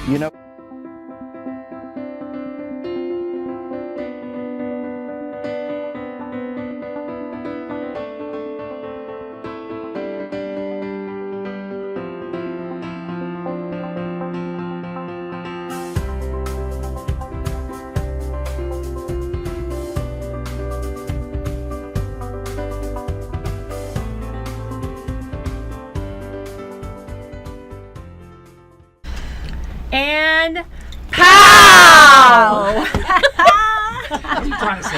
You know, And pow! What are you trying to say?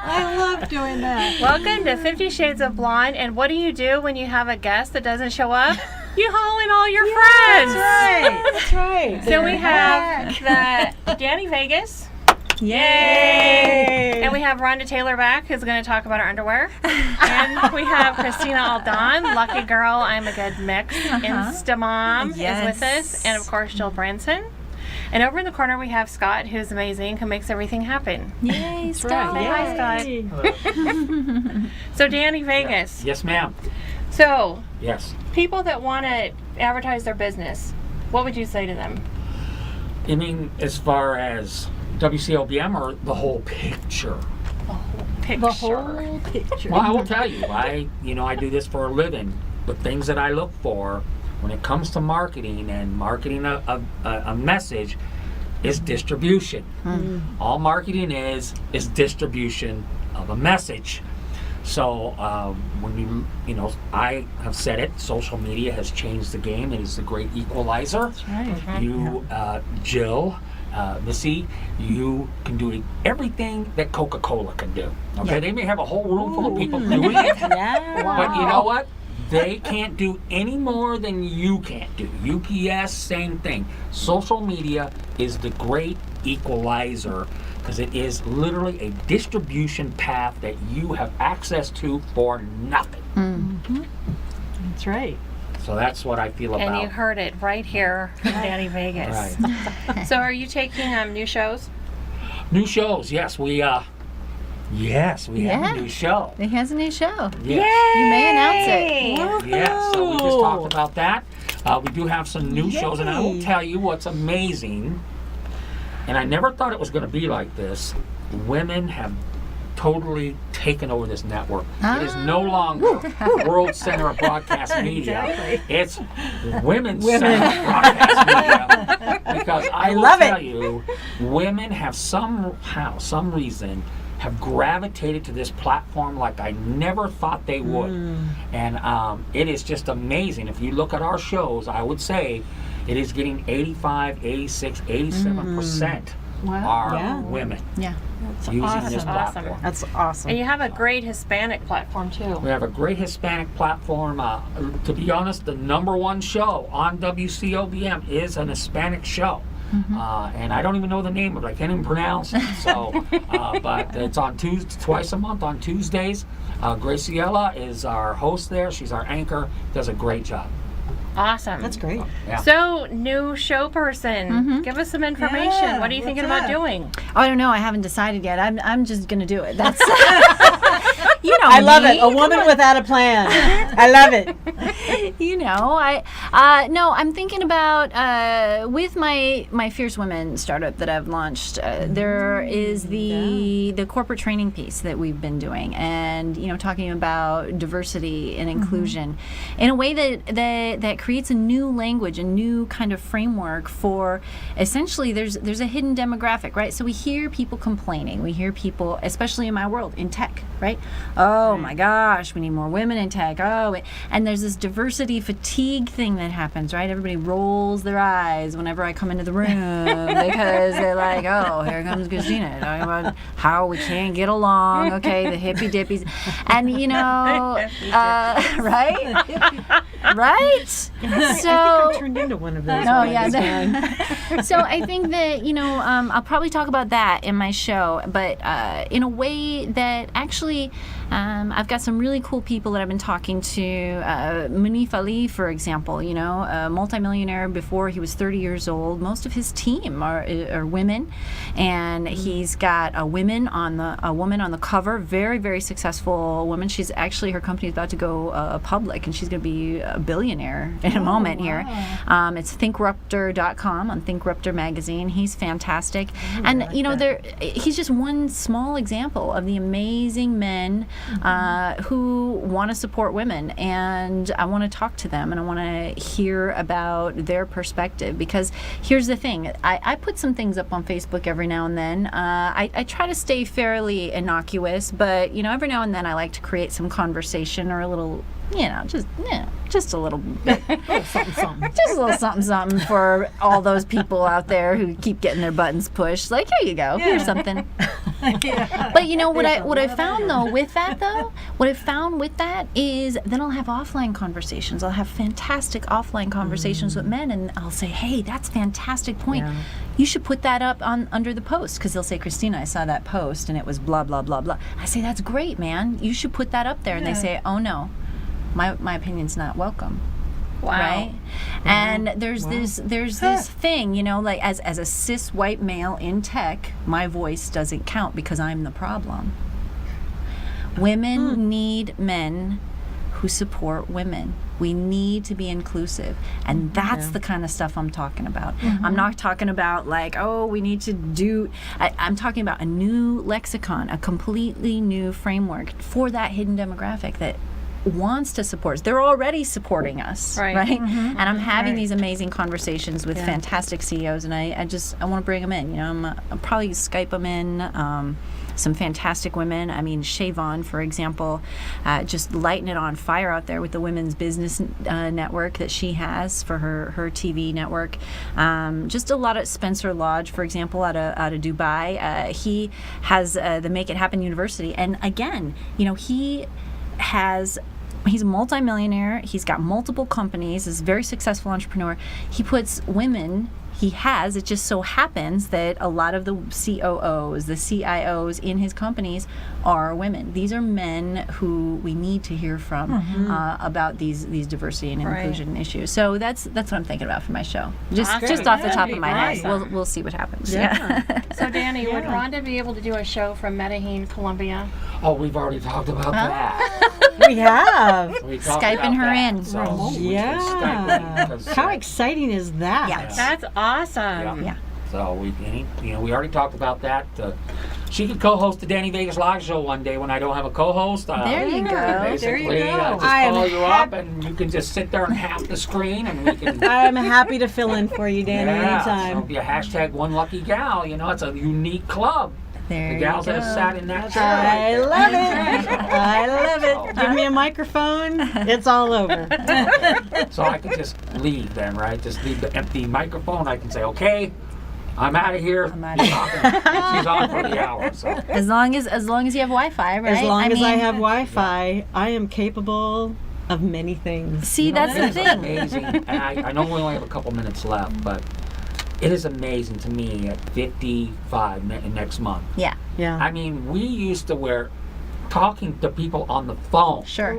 I love doing that. Welcome to 50 Shades of Blonde. And what do you do when you have a guest that doesn't show up? You haul in all your friends. That's right. So we have the Danny Vegas. Yay! And we have Rhonda Taylor back, who's going to talk about her underwear. And we have Christina Aldon, Lucky Girl, I'm a Good Mix. Instamom is with us. And of course, Jill Branson. And over in the corner, we have Scott, who's amazing, who makes everything happen. Yay, Scott. Say hi, Scott. So, Danny Vegas. Yes, ma'am. So, Yes. people that want to advertise their business, what would you say to them? You mean as far as WCLBM or the whole picture? Picture. The whole picture. Well, I will tell you, I do this for a living. The things that I look for when it comes to marketing and marketing a message is distribution. All marketing is distribution of a message. So when I have said it, social media has changed the game. It is the great equalizer. That's right. You, Jill, Missy, you can do everything that Coca-Cola can do. Okay, they may have a whole room full of people doing it, Yeah. but you know what? They can't do any more than you can't do. UPS, same thing. Social media is the great equalizer because it is literally a distribution path that you have access to for nothing. That's right. So that's what I feel about. And you heard it right here from Danny Vegas. Right. So, are you taking new shows? New shows, yes, we have a new show. He has a new show. Yes. You may announce it. Yes, so we just talked about that. We do have some new shows, and I will Yay. tell you what's amazing, and I never thought it was going to be like this. Women have totally taken over this network. It is no longer World Center of Broadcast Media. Exactly. It's Women's Center of Broadcast Media. Because I will love it. tell you, women have somehow, some reason, have gravitated to this platform like I never thought they would. And it is just amazing. If you look at our shows, I would say it is getting 85, 86, 87% are women Yeah. using this awesome. platform. That's awesome. And you have a great Hispanic platform, too. We have a great Hispanic platform. To be honest, the number one show on WCOBM is an Hispanic show. And I don't even know the name of it. I can't even pronounce it. So, but it's on twice a month on Tuesdays. Graciela is our host there. She's our anchor. Does a great job. Awesome. That's great. Yeah. So, new show person, give us some information. Yeah, What are you thinking what's about up? doing? Oh, I don't know. I haven't decided yet. I'm just gonna do it. That's you know. I love me. it. A woman without a plan. I love it. You know, no, I'm thinking about with my Fierce Women startup that I've launched. There is the corporate training piece that we've been doing, and talking about diversity and inclusion in a way that creates a new language, a new kind of framework for essentially there's a hidden demographic, right? So we hear people complaining, we hear people, especially in my world, in tech, right? Oh my gosh, we need more women in tech. And there's this diversity fatigue thing that happens, right? Everybody rolls their eyes whenever I come into the room because they're like, oh, here comes Christina talking about how we can't get along. Okay, the hippy dippies, and right? So I turned into one of those. Oh when I yeah. was young. So I think that I'll probably talk about that in my show, but in a way that actually I've got some really cool people that I've been talking to. Munif Ali, for example, a multimillionaire before he was 30 years old. Most of his team are women, and he's got a woman on the cover. Very, very successful woman. She's actually, her company is about to go public, and she's going to be a billionaire in a moment here. It's thinkruptor.com on Thinkruptor magazine. He's fantastic, and he's just one small example of the amazing men who want to support women, and I want to talk to them, and I want to hear about their perspective, because here's the thing. I put some things up on Facebook every now and then. I try to stay fairly innocuous, but every now and then I like to create some conversation or a little, just a little bit, something. just a little something for all those people out there who keep getting their buttons pushed. Like, here you go, here's something. But what I found with that is then I'll have offline conversations. I'll have fantastic offline conversations with men, and I'll say, hey, that's a fantastic point. Yeah. You should put that up under the post, because they'll say, Christina, I saw that post and it was blah blah blah blah. I say, that's great, man. You should put that up there. And they say, oh no, my opinion's not welcome. Wow. Right? And there's this thing, like as a cis white male in tech, my voice doesn't count because I'm the problem. Women need men who support women. We need to be inclusive, and that's the kind of stuff I'm talking about. I'm not talking about like, oh, we need to do. I'm talking about a new lexicon, a completely new framework for that hidden demographic that wants to support us. They're already supporting us, right? And I'm having these amazing conversations with fantastic CEOs, and I want to bring them in. I'll probably Skype them in. Some fantastic women. I mean, Shavon, for example, just lighting it on fire out there with the Women's Business Network that she has for her TV network. Just a lot of Spencer Lodge, for example, out of Dubai. He has the Make It Happen University, and again, he's a multimillionaire. He's got multiple companies. He's a very successful entrepreneur. He puts women. It just so happens that a lot of the COOs, the CIOs in his companies are women. These are men who we need to hear from about these diversity and inclusion issues. So that's what I'm thinking about for my show. Just off the top of my head. We'll see what happens. Yeah. So Danny, would Rhonda be able to do a show from Medellin, Colombia? Oh, we've already talked about that. We have. We talked Skyping about her that. in. So Yeah. we can Skype in because, How exciting is that? Yeah. That's awesome. Yeah. So we already talked about that. She could co-host the Danny Vegas Live show one day when I don't have a co-host. There you go. Basically, There you go. just call you up and you can just sit there and half the screen and we can. I'm happy to fill in for you, Danny, So anytime. be a hashtag one lucky gal. It's a unique club. There The gals you that go. have sat in that chair. I right love it. I love it. Give me a microphone. It's all over. there. So I can just leave then, right? Just leave the empty microphone. I can say, okay, I'm out of here. I'm outta She's on for the hour. So. As long as you have Wi-Fi, right? As long as I mean, have Wi-Fi, I am capable of many things. See, that's the It is thing. amazing. And I know we only have a couple minutes left, but it is amazing to me at 55 next month. Yeah, Yeah. I mean, we used to talking to people on the phone. sure.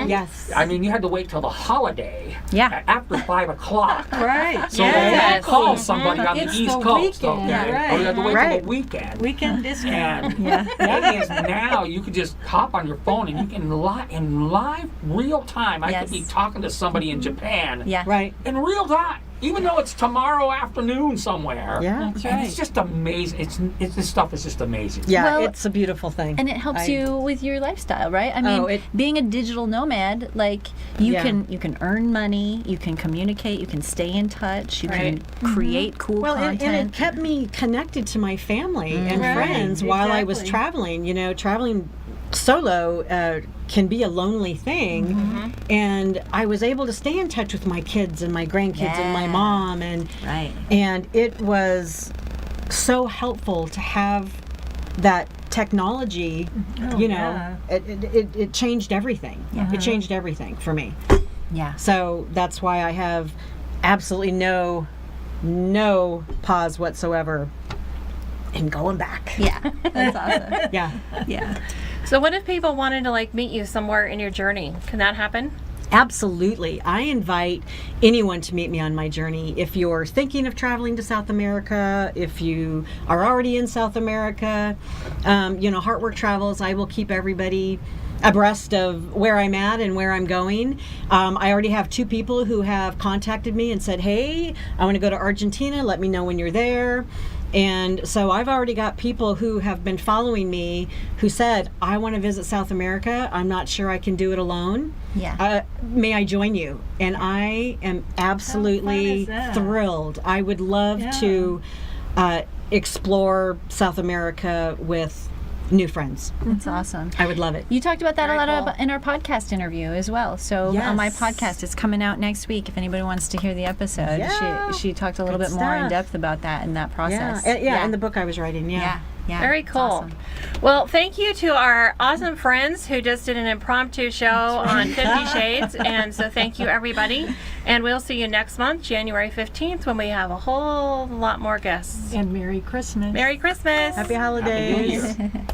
Yes. I mean, you had to wait till the holiday Yeah. after 5 o'clock. Right. So Yes. you call somebody on It's the East the Coast. weekend, Okay? right. Or you had to wait till Right. the weekend. Weekend discount. And it is now you can just hop on your phone and you can in live real time. I could be Yes. talking to somebody in Japan Yeah. Right. in real time, even though it's tomorrow afternoon somewhere. Yeah. That's And right. it's just amazing. This stuff is just amazing. Yeah, Well, it's a beautiful thing. And it helps I- you with your lifestyle, right? I mean, being a digital nomad, like you Yeah. can earn money, you can communicate, you can stay in touch, you Right. can create cool Well, and content. it kept me connected to my family and Right, friends while I was exactly. traveling. Traveling solo can be a lonely thing, and I was able to stay in touch with my kids and my grandkids and my Yeah. mom, and Right. it was so helpful to have that technology. yeah. It changed everything. Yeah. It changed everything for me. Yeah. So that's why I have absolutely no pause whatsoever in going back. Yeah. That's awesome. Yeah. Yeah. So what if people wanted to like meet you somewhere in your journey? Can that happen? Absolutely. I invite anyone to meet me on my journey. If you're thinking of traveling to South America, if you are already in South America, Heartwork Travels, I will keep everybody abreast of where I'm at and where I'm going. I already have 2 people who have contacted me and said, hey, I want to go to Argentina. Let me know when you're there. And so I've already got people who have been following me who said, I want to visit South America. I'm not sure I can do it alone. Yeah. May I join you? And I am absolutely that? thrilled. I would love to explore South America with new friends. That's awesome. I would love it. You talked about that Very a lot cool. in our podcast interview as well. So on my Yes. podcast, it's coming out next week. If anybody wants to hear the episode, Yeah. she talked a little Good bit more in stuff. depth about that and that process. Yeah, in the book I was writing, Yeah. Very It's cool. awesome. Well, thank you to our awesome friends who just did an impromptu show on 50 Shades. And so thank you, everybody. And we'll see you next month, January 15th, when we have a whole lot more guests. And Merry Christmas. Merry Christmas. Happy holidays. Happy New Year.